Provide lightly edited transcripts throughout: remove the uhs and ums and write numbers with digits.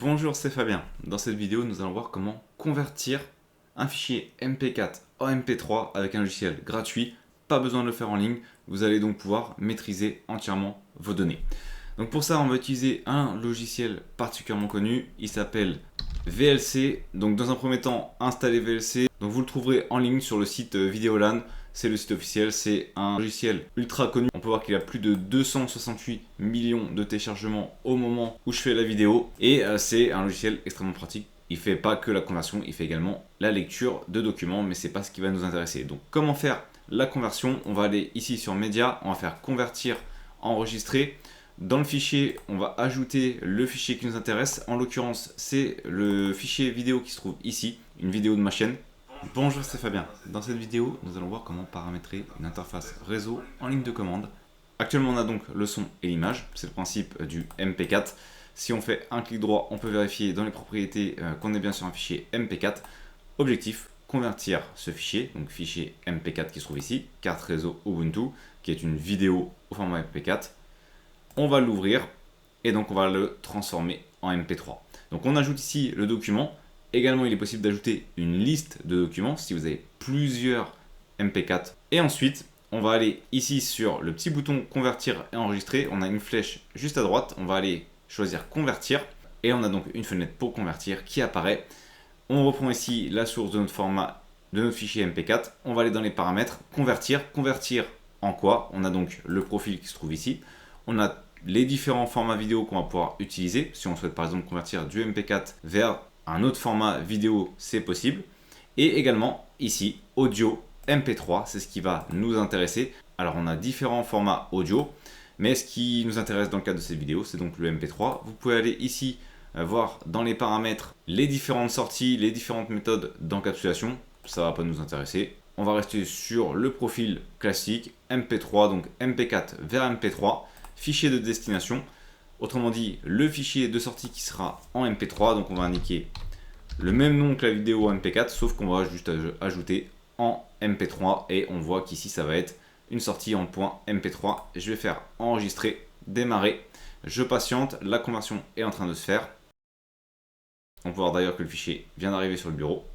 Bonjour, c'est Fabien. Dans cette vidéo, nous allons voir comment convertir un fichier MP4 en MP3 avec un logiciel gratuit. Pas besoin de le faire en ligne. Vous allez donc pouvoir maîtriser entièrement vos données. Donc pour ça, on va utiliser un logiciel particulièrement connu. Il s'appelle VLC. Donc dans un premier temps, installez VLC. Donc vous le trouverez en ligne sur le site Videolan. C'est le site officiel, c'est un logiciel ultra connu. On peut voir qu'il a plus de 268 millions de téléchargements au moment où je fais la vidéo. Et c'est un logiciel extrêmement pratique. Il ne fait pas que la conversion, il fait également la lecture de documents, mais ce n'est pas ce qui va nous intéresser. Donc comment faire la conversion? On va aller ici sur Média, on va faire convertir, enregistrer. Dans le fichier, on va ajouter le fichier qui nous intéresse. En l'occurrence, c'est le fichier vidéo qui se trouve ici, une vidéo de ma chaîne. Bonjour, c'est Fabien. Dans cette vidéo, nous allons voir comment paramétrer une interface réseau en ligne de commande. Actuellement, on a donc le son et l'image. C'est le principe du MP4. Si on fait un clic droit, on peut vérifier dans les propriétés qu'on est bien sur un fichier MP4. Objectif, convertir ce fichier, donc fichier MP4 qui se trouve ici, carte réseau Ubuntu, qui est une vidéo au format MP4. On va l'ouvrir et donc on va le transformer en MP3. Donc on ajoute ici le document. Également, il est possible d'ajouter une liste de documents si vous avez plusieurs MP4. Et ensuite, on va aller ici sur le petit bouton convertir et enregistrer. On a une flèche juste à droite. On va aller choisir convertir. Et on a donc une fenêtre pour convertir qui apparaît. On reprend ici la source de notre format, de notre fichier MP4. On va aller dans les paramètres, convertir. Convertir en quoi? On a donc le profil qui se trouve ici. On a les différents formats vidéo qu'on va pouvoir utiliser. Si on souhaite par exemple convertir du MP4 vers un autre format vidéo, c'est possible. Et également ici, audio MP3, c'est ce qui va nous intéresser. Alors on a différents formats audio, mais ce qui nous intéresse dans le cadre de cette vidéo, c'est donc le MP3. Vous pouvez aller ici voir dans les paramètres les différentes sorties, les différentes méthodes d'encapsulation. Ça ne va pas nous intéresser. On va rester sur le profil classique MP3, donc MP4 vers MP3, fichier de destination. Autrement dit, le fichier de sortie qui sera en MP3, donc on va indiquer le même nom que la vidéo en MP4, sauf qu'on va juste ajouter en MP3 et on voit qu'ici ça va être une sortie en point MP3. Je vais faire enregistrer, démarrer, je patiente, la conversion est en train de se faire. On peut voir d'ailleurs que le fichier vient d'arriver sur le bureau.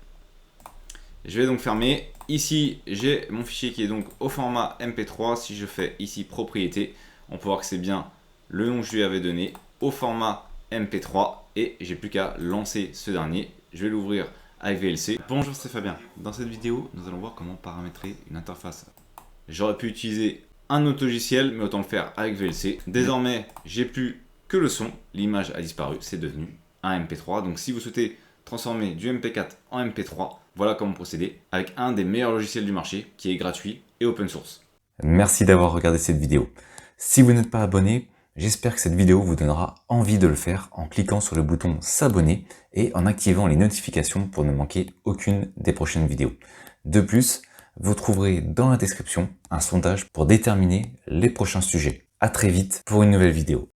Je vais donc fermer. Ici, j'ai mon fichier qui est donc au format MP3. Si je fais ici propriété, on peut voir que c'est bien le nom que je lui avais donné au format MP3 et j'ai plus qu'à lancer ce dernier. Je vais l'ouvrir avec VLC. Bonjour, c'est Fabien. Dans cette vidéo, nous allons voir comment paramétrer une interface. J'aurais pu utiliser un autre logiciel, mais autant le faire avec VLC. Désormais, j'ai plus que le son. L'image a disparu, c'est devenu un MP3. Donc si vous souhaitez transformer du MP4 en MP3, voilà comment procéder avec un des meilleurs logiciels du marché qui est gratuit et open source. Merci d'avoir regardé cette vidéo. Si vous n'êtes pas abonné, j'espère que cette vidéo vous donnera envie de le faire en cliquant sur le bouton s'abonner et en activant les notifications pour ne manquer aucune des prochaines vidéos. De plus, vous trouverez dans la description un sondage pour déterminer les prochains sujets. À très vite pour une nouvelle vidéo.